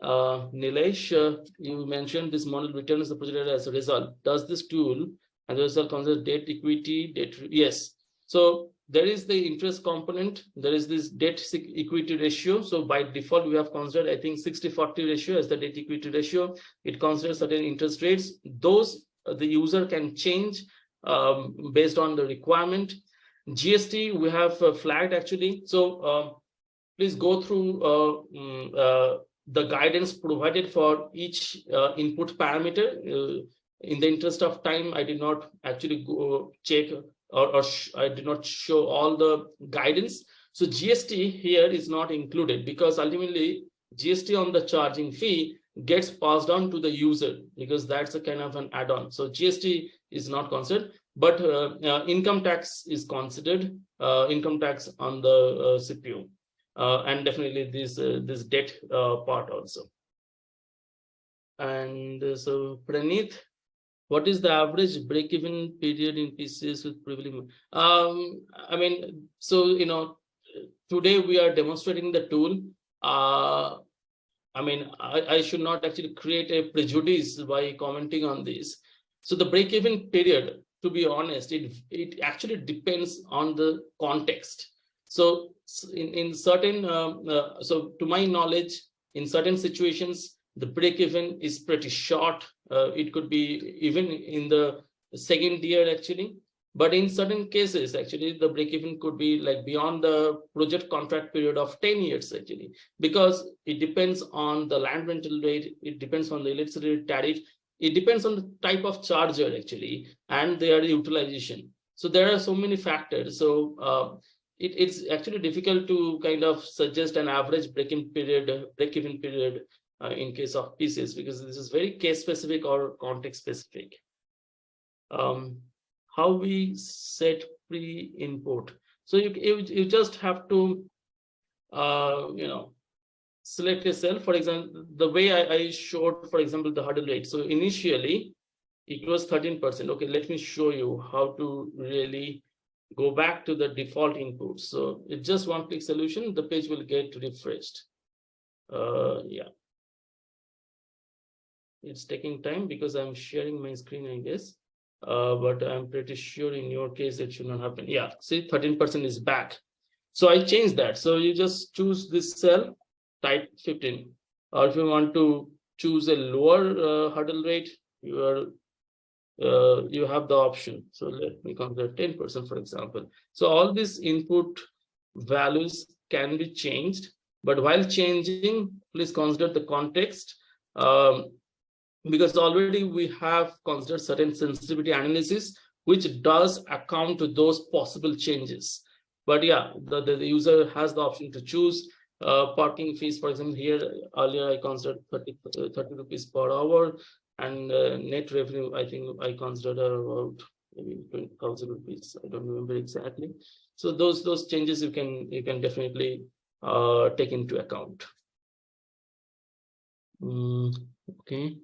Nilesh, you mentioned this model returns the project as a result. Does this tool and the result consider debt equity, debt? Yes. So there is the interest component. There is this debt equity ratio. So by default, we have considered, I think, 60-40 ratio as the debt equity ratio. It considers certain interest rates. Those the user can change based on the requirement. GST we have flagged actually. So please go through the guidance provided for each input parameter. In the interest of time, I did not actually go check or I did not show all the guidance. So GST here is not included, because ultimately GST on the charging fee gets passed on to the user, because that's a kind of an add-on. So GST is not considered, but income tax is considered, income tax on the CPU. And definitely this debt part also. And so Praneeth, what is the average break-even period in PCS with prevailing? I mean, so today we are demonstrating the tool. I mean, I should not actually create a prejudice by commenting on this. So the break-even period, to be honest, it actually depends on the context. So in certain, so to my knowledge, in certain situations, the break-even is pretty short. It could be even in the second year actually. But in certain cases, actually, the break-even could be like beyond the project contract period of 10 years, actually, because it depends on the land rental rate, it depends on the electricity tariff, it depends on the type of charger, actually, and their utilization. So there are so many factors. So it's actually difficult to kind of suggest an average break-even period in case of pieces, because this is very case specific or context specific. How we set pre-input. So you just have to select a cell. For example, the way I showed, for example, the hurdle rate. So initially it was 13%. Okay, let me show you how to really go back to the default inputs. So it's just one-click solution. The page will get refreshed. Yeah, it's taking time because I'm sharing my screen, I guess. But I'm pretty sure in your case it should not happen. Yeah, see, 13% is back. So I changed that. So you just choose this cell, type 15. Or if you want to choose a lower hurdle rate, you have the option. So let me consider 10%, for example. So all these input values can be changed, but while changing, please consider the context. Because already we have considered certain sensitivity analysis, which does account to those possible changes. But yeah, the user has the option to choose parking fees. For example, here earlier I considered 30 rupees per hour, and net revenue, I think I considered about maybe 20,000 rupees. I don't remember exactly. So those changes you can definitely take into account. Okay.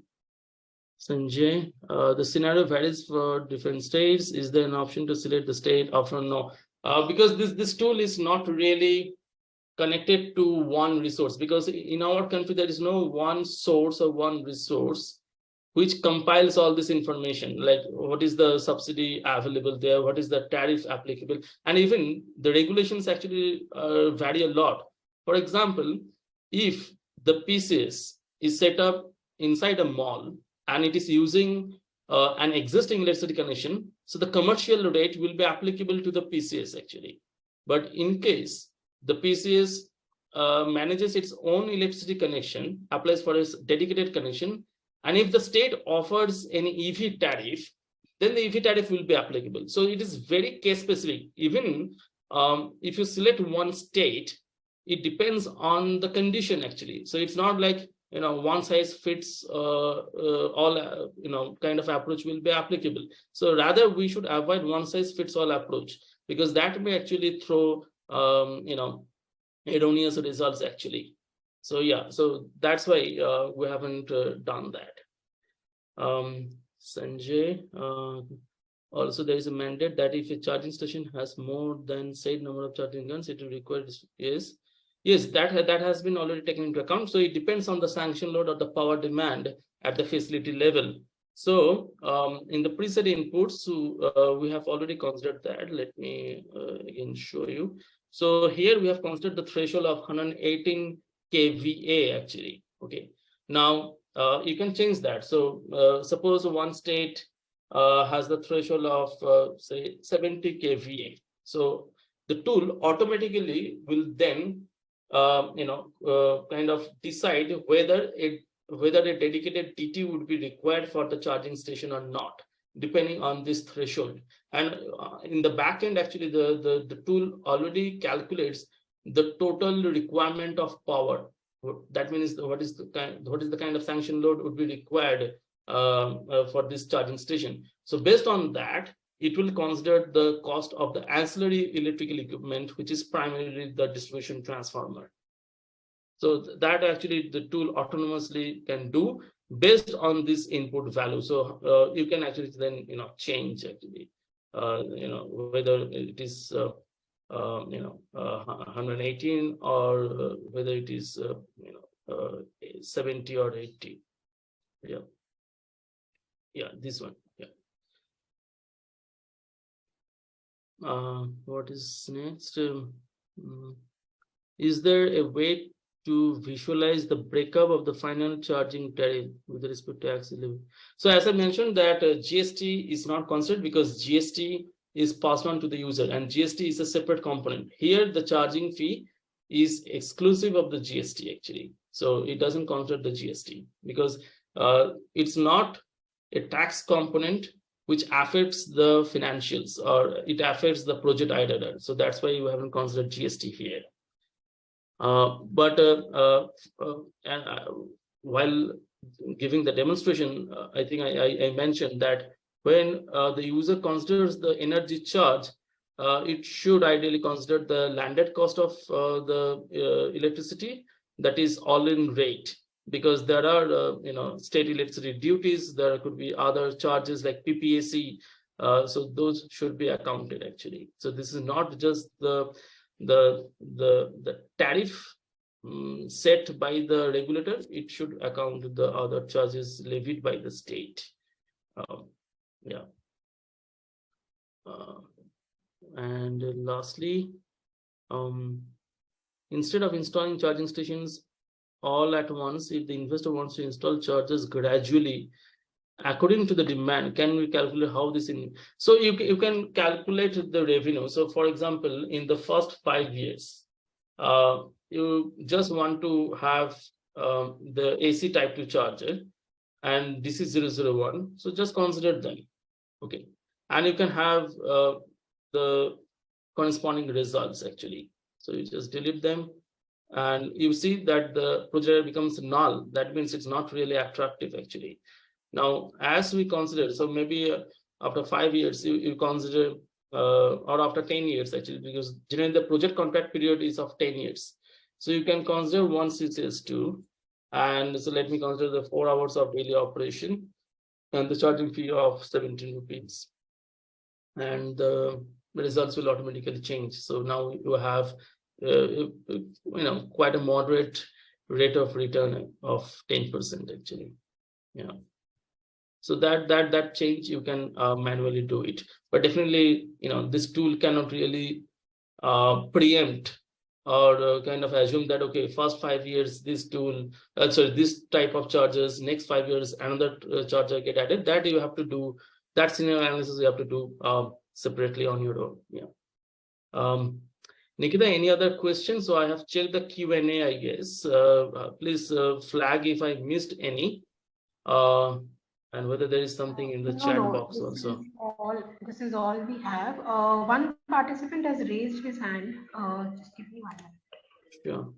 Sanjay, the scenario varies for different states. Is there an option to select the state? Option no, because this tool is not really connected to one resource, because in our country there is no one source or one resource which compiles all this information, like what is the subsidy available there, what is the tariff applicable, and even the regulations actually vary a lot. For example, if the PCS is set up inside a mall and it is using an existing electricity connection, so the commercial rate will be applicable to the PCS actually. But in case the PCS manages its own electricity connection, applies for its dedicated connection, and if the state offers any EV tariff, then the EV tariff will be applicable. So it is very case specific. Even if you select one state, it depends on the condition actually. So it's not like one size fits all kind of approach will be applicable. So rather we should avoid one size fits all approach, because that may actually throw erroneous results actually. So yeah, so that's why we haven't done that. Sanjay, also there is a mandate that if a charging station has more than said number of charging guns, it will require. Yes, that has been already taken into account. So it depends on the sanction load or the power demand at the facility level. So in the preset inputs, we have already considered that. Let me again show you. So here we have considered the threshold of 118 kVA actually. Okay. Now you can change that. So suppose one state has the threshold of say 70 kVA. So the tool automatically will then kind of decide whether a dedicated DT would be required for the charging station or not, depending on this threshold. And in the back end, actually, the tool already calculates the total requirement of power. That means what is the kind of sanction load would be required for this charging station. So based on that, it will consider the cost of the ancillary electrical equipment, which is primarily the distribution transformer. So that actually the tool autonomously can do based on this input value. So you can actually then change actually whether it is 118 or whether it is 70 or 80. Yeah, this one. Yeah. What is next? Is there a way to visualize the breakup of the final charging tariff with respect to axle level? So as I mentioned that GST is not considered because GST is passed on to the user and GST is a separate component. Here the charging fee is exclusive of the GST actually. So it doesn't consider the GST because it's not a tax component which affects the financials or it affects the project IRR. So that's why you haven't considered GST here. While giving the demonstration, I think I mentioned that when the user considers the energy charge, it should ideally consider the landed cost of the electricity, that is all-in rate, because there are state electricity duties, there could be other charges like PPAC, so those should be accounted actually. So this is not just the tariff set by the regulator, it should account the other charges levied by the state. And lastly, instead of installing charging stations all at once, if the investor wants to install chargers gradually according to the demand, can we calculate how this in? So you can calculate the revenue. So for example, in the first 5 years, you just want to have the AC type 2 charger and DC001. So just consider them. Okay. And you can have the corresponding results actually. So you just delete them and you see that the project becomes null. That means it's not really attractive actually. Now, as we consider, so maybe after 5 years, you consider, or after 10 years actually, because generally the project contract period is of 10 years. So you can consider 1 CCS2, and so let me consider the 4 hours of daily operation and the charging fee of 17 rupees. And the results will automatically change. So now you have, quite a moderate rate of return of 10% actually. Yeah. So that change you can manually do it, but definitely this tool cannot really preempt or kind of assume that okay, first 5 years this tool, this type of charges, next 5 years another charger get added. That you have to do, that scenario analysis you have to do separately on your own. Yeah. Nikita, any other questions? So I have checked the Q&A, I guess. Please flag if I missed any. And whether there is something in the chat box also. This is all we have. One participant has raised his hand. Just give me 1 minute. Sure.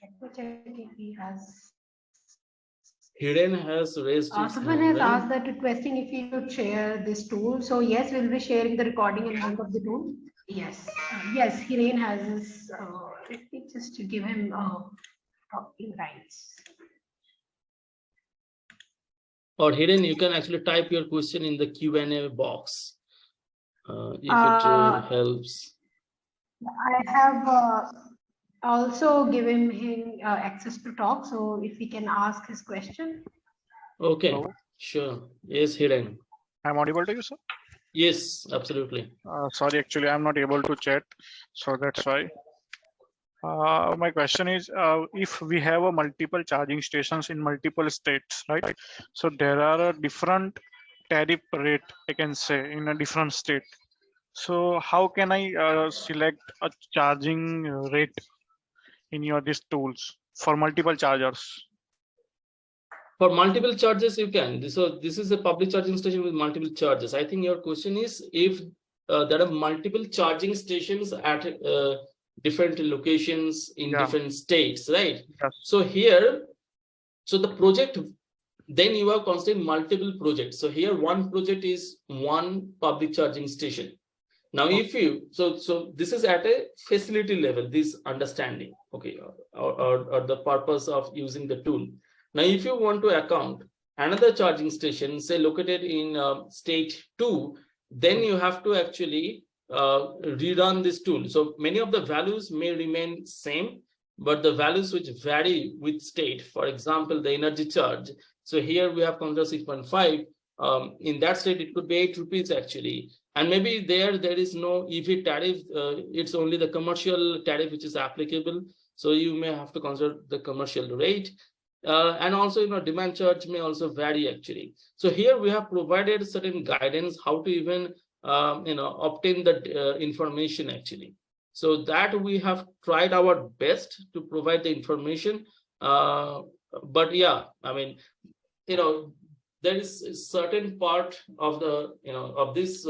Let me check if he has. Hiren has raised his Someone hand. has asked that requesting if he could share this tool. So yes, we'll be sharing the recording and link of the tool. Yes, yes, Hiren has his. Let me just give him talking rights. Or Hiren, you can actually type your question in the Q&A box if it helps. I have also given him access to talk, so if he can ask his question. Okay, Hello? sure. Yes, Hiren. I'm audible to you, sir? Yes, absolutely. Sorry, actually, I'm not able to chat, so that's why. My question is, if we have a multiple charging stations in multiple states, right? So there are a different tariff rate, I can say, in a different state. So how can I select a charging rate in these tools for multiple chargers? For multiple charges, you can. So this is a public charging station with multiple charges. I think your question is if there are multiple charging stations at different locations in different states, right? Yes. So here, so the project, then you are considering multiple projects. So here one project is one public charging station. Now, if you, so this is at a facility level, this understanding, okay, or the purpose of using the tool. Now, if you want to account another charging station, say located in state 2, then you have to actually rerun this tool. So many of the values may remain same, but the values which vary with state, for example, the energy charge. So here we have considered 6.5. In that state, it could be 8 rupees actually. And maybe there is no EV tariff. It's only the commercial tariff which is applicable. So you may have to consider the commercial rate. And also, demand charge may also vary actually. So here we have provided certain guidance how to even, obtain the information actually. So that we have tried our best to provide the information. But yeah, I mean, there is a certain part of the, of this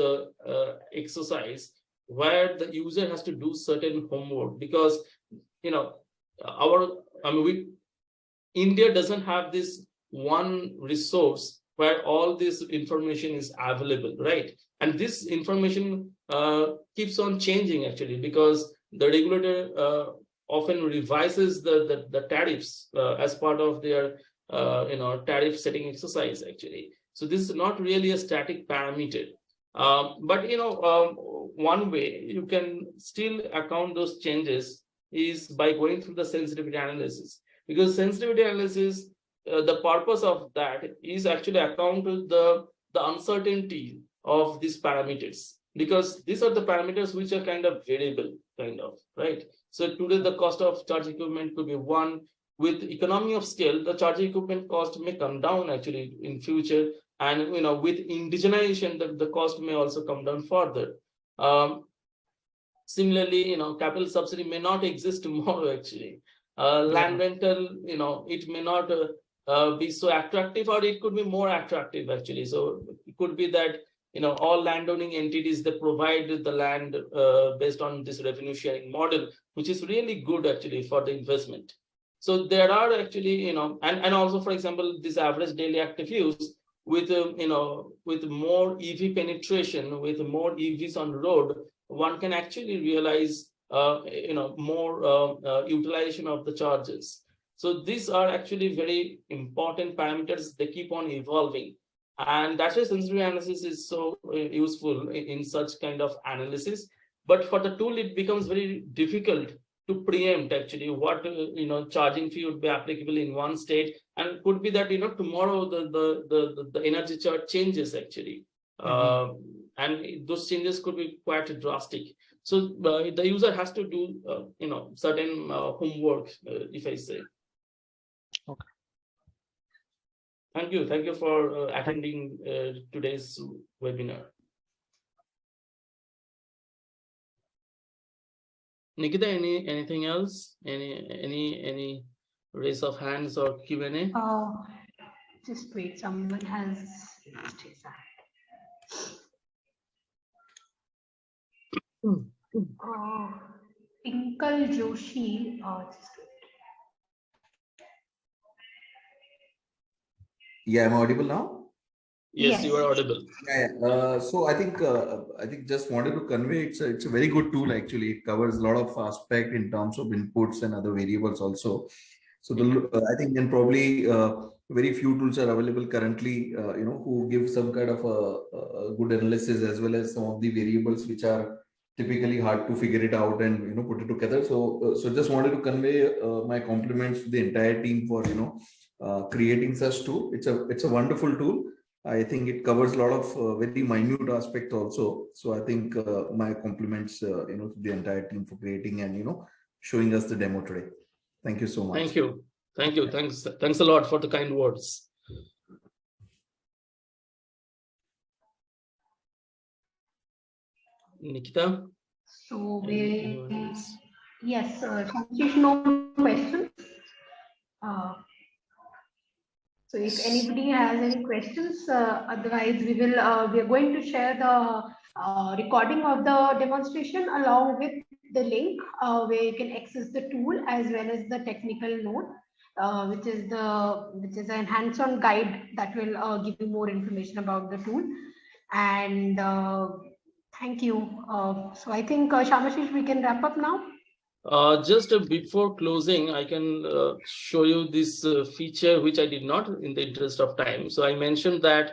exercise where the user has to do certain homework because, India doesn't have this one resource where all this information is available, right? And this information keeps on changing actually because the regulator often revises the tariffs as part of their tariff setting exercise actually. So this is not really a static parameter. But one way you can still account those changes is by going through the sensitivity analysis. Because sensitivity analysis, the purpose of that is actually account the uncertainty of these parameters. Because these are the parameters which are kind of variable, kind of, right? So today the cost of charge equipment could be 1. With economy of scale, the charging equipment cost may come down actually in future. And with indigenization, the cost may also come down further. Similarly, capital subsidy may not exist tomorrow actually. Land rental, it may not be so attractive, or it could be more attractive actually. So it could be that all landowning entities, they provide the land based on this revenue sharing model, which is really good actually for the investment. So there are actually, and also, for example, this average daily active use with, with more EV penetration, with more EVs on the road, one can actually realize, more utilization of the charges. So these are actually very important parameters. They keep on evolving. And that's why sensitivity analysis is so useful in such kind of analysis. But for the tool, it becomes very difficult to preempt actually what charging fee would be applicable in one state, and it could be that tomorrow the energy charge changes actually, and those changes could be quite drastic. So the user has to do certain homework, if I say. Okay. Thank you for attending today's webinar. Nikita, anything else? Any raise of hands or Q&A? Just wait, someone has raised his hand. Inkal Joshi. Yeah, I'm audible now. Yes, you are audible. Yeah. So I think just wanted to convey it's a very good tool actually. It covers a lot of aspect in terms of inputs and other variables also. So I think then probably very few tools are available currently, who give some kind of a good analysis as well as some of the variables which are typically hard to figure it out and put it together. So just wanted to convey my compliments to the entire team for creating such tool. It's a wonderful tool. I think it covers a lot of very minute aspects also. So I think my compliments to the entire team for creating and showing us the demo today. Thank you so much. Thank you. Thanks a lot for the kind words. Nikita? So yes, no questions. So if anybody has any questions, otherwise we are going to share the recording of the demonstration along with the link where you can access the tool as well as the technical note, which is a hands-on guide that will give you more information about the tool. And Thank you. So I think Shamashish, we can wrap up now. Just before closing, I can show you this feature, which I did not in the interest of time. So I mentioned that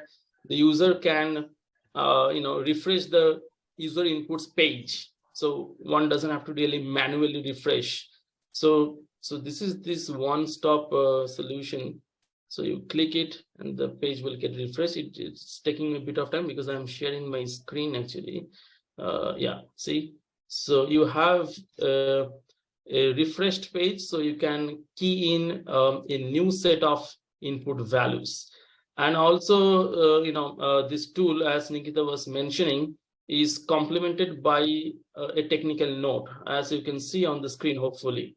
the user can, refresh the user inputs page. So one doesn't have to really manually refresh. So this is this one-stop solution. So you click it and the page will get refreshed. It's taking a bit of time because I'm sharing my screen actually. Yeah, see. So you have a refreshed page, so you can key in a new set of input values. And also, this tool, as Nikita was mentioning, is complemented by a technical note, as you can see on the screen, hopefully.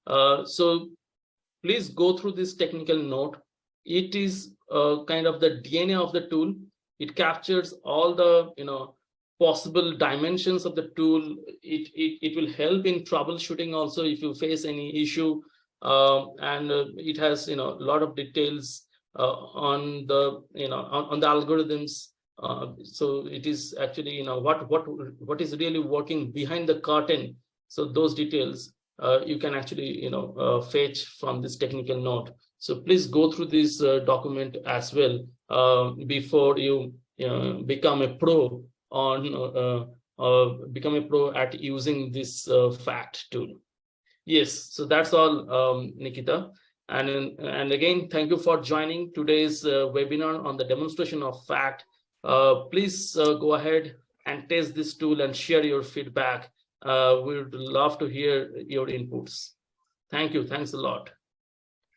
So please go through this technical note. It is kind of the DNA of the tool. It captures all the possible dimensions of the tool. It will help in troubleshooting also if you face any issue, and it has a lot of details on the on the algorithms. So it is actually what is really working behind the curtain. So those details you can actually fetch from this technical note. So please go through this document as well before you become a pro at using this FACT tool. Yes, so that's all, Nikita. And again, thank you for joining today's webinar on the demonstration of FACT. Please go ahead and test this tool and share your feedback. We would love to hear your inputs. Thank you. Thanks a lot.